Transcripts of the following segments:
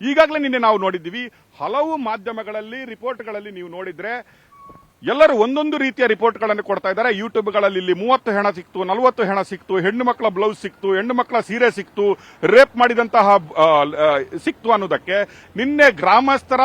ಈಗಾಗಲೇ ನಿನ್ನೆ ನಾವು ನೋಡಿದ್ದೀವಿ, ಹಲವು ಮಾಧ್ಯಮಗಳಲ್ಲಿ ರಿಪೋರ್ಟ್ಗಳಲ್ಲಿ ನೀವು ನೋಡಿದ್ರೆ ಎಲ್ಲರೂ ಒಂದೊಂದು ರೀತಿಯ ರಿಪೋರ್ಟ್ಗಳನ್ನು ಕೊಡ್ತಾ ಇದ್ದಾರೆ. ಯೂಟ್ಯೂಬ್ಗಳಲ್ಲಿ ಇಲ್ಲಿ 30 ಹೆಣ ಸಿಕ್ತು, 40 ಹೆಣ ಸಿಕ್ತು, ಹೆಣ್ಣು ಮಕ್ಕಳ ಬ್ಲೌಸ್ ಸಿಕ್ತು, ಹೆಣ್ಣು ಮಕ್ಕಳ ಸೀರೆ ಸಿಕ್ತು, ರೇಪ್ ಮಾಡಿದಂತಹ ಸಿಕ್ತು ಅನ್ನೋದಕ್ಕೆ ನಿನ್ನೆ ಗ್ರಾಮಸ್ಥರ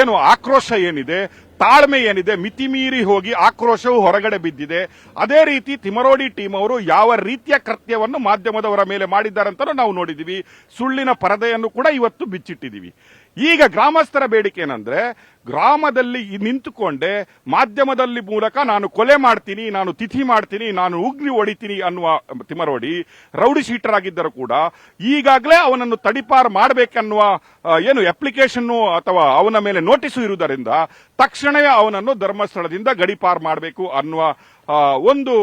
ಏನು ಆಕ್ರೋಶ ಏನಿದೆ, ತಾಳ್ಮೆ ಏನಿದೆ, ಮಿತಿಮೀರಿ ಹೋಗಿ ಆಕ್ರೋಶವು ಹೊರಗಡೆ ಬಿದ್ದಿದೆ. ಅದೇ ರೀತಿ ತಿಮರೋಡಿ ಟೀಮ್ ಅವರು ಯಾವ ರೀತಿಯ ಕೃತ್ಯವನ್ನು ಮಾಧ್ಯಮದವರ ಮೇಲೆ ಮಾಡಿದ್ದಾರೆ ಅಂತ ನಾವು ನೋಡಿದೀವಿ. ಸುಳ್ಳಿನ ಪರದೆಯನ್ನು ಕೂಡ ಇವತ್ತು ಬಿಚ್ಚಿಟ್ಟಿದ್ದೀವಿ. ಈಗ ಗ್ರಾಮಸ್ಥರ ಬೇಡಿಕೆ ಏನಂದ್ರೆ, ಗ್ರಾಮದಲ್ಲಿ ನಿಂತುಕೊಂಡೆ ಮಾಧ್ಯಮದಲ್ಲಿ ಮೂಲಕ ನಾನು ಕೊಲೆ ಮಾಡ್ತೀನಿ, ನಾನು ತಿಥಿ ಮಾಡ್ತೀನಿ, ನಾನು ಉಗ್ರಿ ಹೊಡಿತೀನಿ ಅನ್ನುವ ತಿಮರೋಡಿ ರೌಡಿ ಶೀಟರ್ ಆಗಿದ್ದರೂ ಕೂಡ ಈಗಾಗಲೇ ಅವನನ್ನು ತಡಿಪಾರು ಮಾಡಬೇಕನ್ನುವ ಏನು ಅಪ್ಲಿಕೇಶನ್ ಅಥವಾ ಅವನ ಮೇಲೆ ನೋಟಿಸು ಇರುವುದರಿಂದ ತಕ್ಷಣವೇ ಅವನನ್ನು ಧರ್ಮಸ್ಥಳದಿಂದ ಗಡಿಪಾರು ಮಾಡಬೇಕು ಅನ್ನುವ ಒಂದು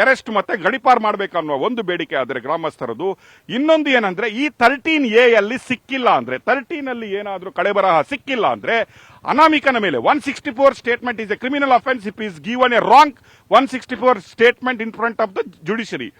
ಅರೆಸ್ಟ್ ಮತ್ತೆ ಗಡಿಪಾರು ಮಾಡಬೇಕು ಅನ್ನುವ ಒಂದು ಬೇಡಿಕೆ ಆದರೆ ಗ್ರಾಮಸ್ಥರದು. ಇನ್ನೊಂದು ಏನಂದ್ರೆ, ಈ 13A ಯಲ್ಲಿ ಸಿಕ್ಕಿಲ್ಲ ಅಂದ್ರೆ, 13 ಅಲ್ಲಿ ಏನಾದ್ರೂ ಕಳೆಬರಹ ಸಿಕ್ಕಿಲ್ಲ ಅಂದ್ರೆ ಅನಾಮಿಕನ ಮೇಲೆ 164 statement is A criminal offence if is given A wrong 164 statement in front of the judiciary.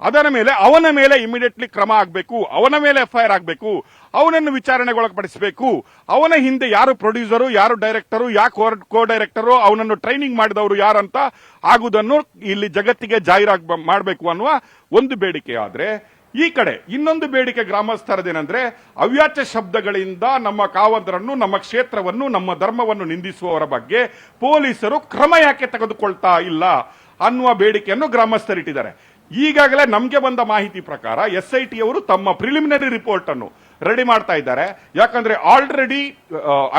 ಅದರ ಮೇಲೆ ಅವನ ಮೇಲೆ ಇಮಿಡಿಯೇಟ್ಲಿ ಕ್ರಮ ಆಗಬೇಕು, ಅವನ ಮೇಲೆ FIR ಆಗಬೇಕು, ಅವನನ್ನು ವಿಚಾರಣೆಗೊಳಪಡಿಸಬೇಕು. ಅವನ ಹಿಂದೆ ಯಾರು ಪ್ರೊಡ್ಯೂಸರು, ಯಾರು ಡೈರೆಕ್ಟರು, ಯಾರು ಕೋ ಡೈರೆಕ್ಟರು, ಅವನನ್ನು ಟ್ರೈನಿಂಗ್ ಮಾಡಿದವರು ಯಾರಂತ ಆಗುವುದನ್ನು ಇಲ್ಲಿ ಜಗತ್ತಿಗೆ ಜಾಹೀರಾತು ಮಾಡಬೇಕು ಅನ್ನುವ ಒಂದು ಬೇಡಿಕೆ. ಆದ್ರೆ ಈ ಕಡೆ ಇನ್ನೊಂದು ಬೇಡಿಕೆ ಗ್ರಾಮಸ್ಥರದೇನೆಂದ್ರೆ, ಅವ್ಯಾಚ್ಯ ಶಬ್ದಗಳಿಂದ ನಮ್ಮ ಕಾವಂತರನ್ನು, ನಮ್ಮ ಕ್ಷೇತ್ರವನ್ನು, ನಮ್ಮ ಧರ್ಮವನ್ನು ನಿಂದಿಸುವವರ ಬಗ್ಗೆ ಪೊಲೀಸರು ಕ್ರಮ ಯಾಕೆ ತೆಗೆದುಕೊಳ್ತಾ ಇಲ್ಲ ಅನ್ನುವ ಬೇಡಿಕೆಯನ್ನು ಗ್ರಾಮಸ್ಥರಿಟ್ಟಿದ್ದಾರೆ. ಈಗಾಗಲೇ ನಮಗೆ ಬಂದ ಮಾಹಿತಿ ಪ್ರಕಾರ SIT ಅವರು ತಮ್ಮ ಪ್ರಿಲಿಮಿನರಿ ರಿಪೋರ್ಟ್ ಅನ್ನು ರೆಡಿ ಮಾಡ್ತಾ ಇದ್ದಾರೆ. ಯಾಕಂದ್ರೆ ಆಲ್ರೆಡಿ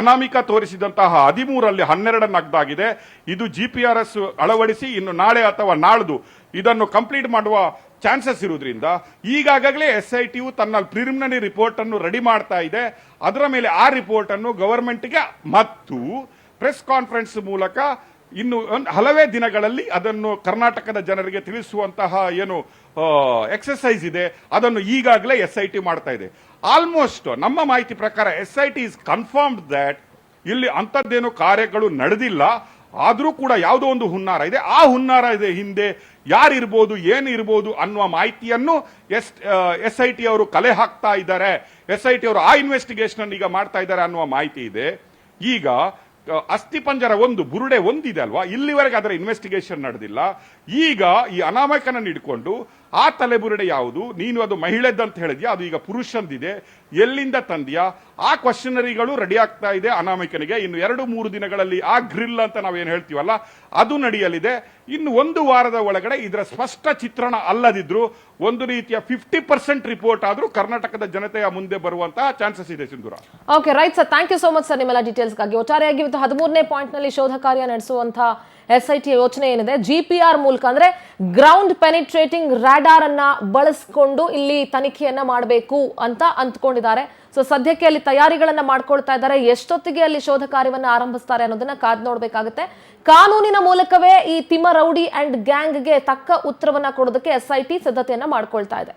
ಅನಾಮಿಕ ತೋರಿಸಿದಂತಹ 13ರಲ್ಲಿ 12 ನಗ್ದಾಗಿದೆ. ಇದು GPRS ಅಳವಡಿಸಿ ಇನ್ನು ನಾಳೆ ಅಥವಾ ನಾಳ್ದು ಇದನ್ನು ಕಂಪ್ಲೀಟ್ ಮಾಡುವ ಚಾನ್ಸಸ್ ಇರುವುದರಿಂದ ಈಗಾಗಲೇ SIT ತನ್ನ ಪ್ರಿಲಿಮಿನರಿ ರಿಪೋರ್ಟ್ ಅನ್ನು ರೆಡಿ ಮಾಡ್ತಾ ಇದೆ. ಅದರ ಮೇಲೆ ಆ ರಿಪೋರ್ಟ್ ಅನ್ನು ಗವರ್ಮೆಂಟ್ಗೆ ಮತ್ತು ಪ್ರೆಸ್ ಕಾನ್ಫರೆನ್ಸ್ ಮೂಲಕ ಇನ್ನು ಹಲವೇ ದಿನಗಳಲ್ಲಿ ಅದನ್ನು ಕರ್ನಾಟಕದ ಜನರಿಗೆ ತಿಳಿಸುವಂತಹ ಏನು ಎಕ್ಸರ್ಸೈಸ್ ಇದೆ ಅದನ್ನು ಈಗಾಗಲೇ SIT ಮಾಡ್ತಾ ಇದೆ. ಆಲ್ಮೋಸ್ಟ್ ನಮ್ಮ ಮಾಹಿತಿ ಪ್ರಕಾರ SIT ಇಸ್ ಕನ್ಫರ್ಮ್ಡ್ ದಟ್ ಇಲ್ಲಿ ಅಂಥದ್ದೇನು ಕಾರ್ಯಗಳು ನಡೆದಿಲ್ಲ. ಆದರೂ ಕೂಡ ಯಾವುದೋ ಒಂದು ಹುನ್ನಾರ ಇದೆ. ಆ ಹುನ್ನಾರ ಇದೆ ಹಿಂದೆ ಯಾರಿರ್ಬೋದು, ಏನಿರ್ಬೋದು ಅನ್ನುವ ಮಾಹಿತಿಯನ್ನು SIT ಅವರು ಕಲೆ ಹಾಕ್ತಾ ಇದ್ದಾರೆ. SIT ಅವರು ಆ ಇನ್ವೆಸ್ಟಿಗೇಷನ್ ಈಗ ಮಾಡ್ತಾ ಇದ್ದಾರೆ ಅನ್ನುವ ಮಾಹಿತಿ ಇದೆ. ಈಗ ಅಸ್ಥಿಪಂಜರ ಒಂದು, ಬುರುಡೆ ಒಂದಿದೆ ಅಲ್ವಾ, ಇಲ್ಲಿವರೆಗೆ ಅದರ ಇನ್ವೆಸ್ಟಿಗೇಷನ್ ನಡೆದಿಲ್ಲ. ಈಗ ಈ ಅನಾಮಕನನ್ನು ಹಿಡ್ಕೊಂಡು ಆ ತಲೆಬುರುಡೆ ಯಾವುದು, ನೀನು ಅದು ಮಹಿಳೆದಂತ ಹೇಳಿದ್ಯಾ, ಅದು ಈಗ ಪುರುಷಂದಿದೆ, ಎಲ್ಲಿಂದ ತಂದ್ಯಾ, ಆ ಕ್ವಶನರಿಗಳು ರೆಡಿ ಆಗ್ತಾ ಇದೆ ಅನಾಮಿಕನಿಗೆ. ಇನ್ನು 2-3 ದಿನಗಳಲ್ಲಿ ಆ ಗ್ರಿಲ್ ಅಂತ ನಾವೇನು ಹೇಳ್ತೀವಲ್ಲ ಅದು ನಡೆಯಲಿದೆ. ಇನ್ನು 1 ವಾರದ ಒಳಗಡೆ ಇದರ ಸ್ಪಷ್ಟ ಚಿತ್ರಣ ಅಲ್ಲದಿದ್ರು ಒಂದು ರೀತಿಯ 50% ರಿಪೋರ್ಟ್ ಆದ್ರೂ ಕರ್ನಾಟಕದ ಜನತೆಯ ಮುಂದೆ ಬರುವಂತಹ ಚಾನ್ಸಸ್ ಇದೆ. Sindoor. Okay, right sir, thank you so much sir ನಿಮ್ಮೆಲ್ಲ ಡೀಟೇಲ್ಸ್ಗಾಗಿ. ಒಟ್ಟಾರೆಯಾಗಿ 13ನೇ ಪಾಯಿಂಟ್ ನಲ್ಲಿ ಶೋಧ ಕಾರ್ಯ ನಡೆಸುವಂತಹ SIT ಯೋಚನೆ ಏನಿದೆ, GPR ಮೂಲಕ ಅಂದ್ರೆ ಗ್ರೌಂಡ್ ಪೆನಿಟ್ರೇಟಿಂಗ್ ರಾಡಾರ್ ಅನ್ನ ಬಳಸಿಕೊಂಡು ಇಲ್ಲಿ ತನಿಖೆಯನ್ನ ಮಾಡಬೇಕು ಅಂತ ಅಂದ್ಕೊಂಡಿದ್ದಾರೆ. ಸೊ ಸದ್ಯಕ್ಕೆ ಅಲ್ಲಿ ತಯಾರಿಗಳನ್ನ ಮಾಡ್ಕೊಳ್ತಾ ಇದ್ದಾರೆ. ಎಷ್ಟೊತ್ತಿಗೆ ಅಲ್ಲಿ ಶೋಧ ಕಾರ್ಯವನ್ನ ಆರಂಭಿಸ್ತಾರೆ ಅನ್ನೋದನ್ನ ಕಾದ್ ನೋಡ್ಬೇಕಾಗುತ್ತೆ. ಕಾನೂನಿನ ಮೂಲಕವೇ ಈ ತಿಮ್ಮ ರೌಡಿ ಅಂಡ್ ಗ್ಯಾಂಗ್ಗೆ ತಕ್ಕ ಉತ್ತರವನ್ನ ಕೊಡೋದಕ್ಕೆ SIT ಸಿದ್ಧತೆಯನ್ನ ಮಾಡ್ಕೊಳ್ತಾ ಇದೆ.